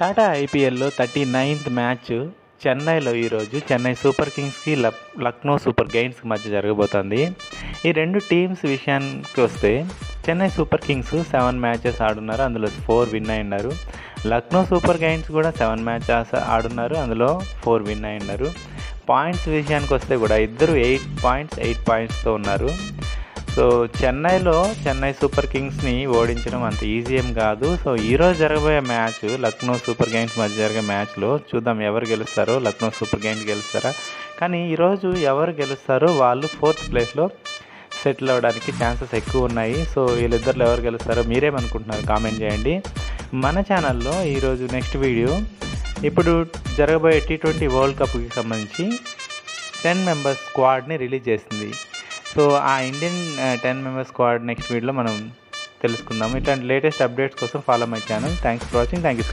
టాటా ఐపీఎల్లో 39th match చెన్నైలో ఈరోజు చెన్నై సూపర్ కింగ్స్కి లక్నో సూపర్ జైంట్స్కి మధ్య జరగబోతోంది. ఈ రెండు టీమ్స్ విషయానికి వస్తే చెన్నై సూపర్ కింగ్స్ 7 మ్యాచెస్ ఆడున్నారు, అందులో 4 విన్ అయి ఉన్నారు. లక్నో సూపర్ జైంట్స్ కూడా 7 మ్యాచెస్ ఆడున్నారు, అందులో 4 విన్ అయి ఉన్నారు. పాయింట్స్ విషయానికి వస్తే కూడా ఇద్దరు 8 పాయింట్స్తో ఉన్నారు. సో చెన్నై సూపర్ కింగ్స్ని ఓడించడం అంత ఈజీ ఏం కాదు. సో ఈరోజు జరగబోయే మ్యాచ్ లక్నో సూపర్ జైంట్స్ మధ్య జరిగే మ్యాచ్లో చూద్దాం ఎవరు గెలుస్తారో. లక్నో సూపర్ జైంట్స్ గెలుస్తారా? కానీ ఈరోజు ఎవరు గెలుస్తారో వాళ్ళు 4th ప్లేస్లో సెటిల్ అవ్వడానికి ఛాన్సెస్ ఎక్కువ ఉన్నాయి. సో వీళ్ళిద్దరిలో ఎవరు గెలుస్తారో మీరేమనుకుంటున్నారు కామెంట్ చేయండి. మన ఛానల్లో ఈరోజు నెక్స్ట్ వీడియో ఇప్పుడు జరగబోయే T20 వరల్డ్ కప్కి సంబంధించి 10 మెంబర్స్ స్క్వాడ్ని రిలీజ్ చేసింది. సో ఆ ఇండియన్ 10 మెంబర్స్ స్క్వాడ్ నెక్స్ట్ వీడియోలో మనం తెలుసుకుందాము. ఇట్లాంటి లేటెస్ట్ అప్డేట్స్ కోసం follow my channel. Thanks for watching. Thank you.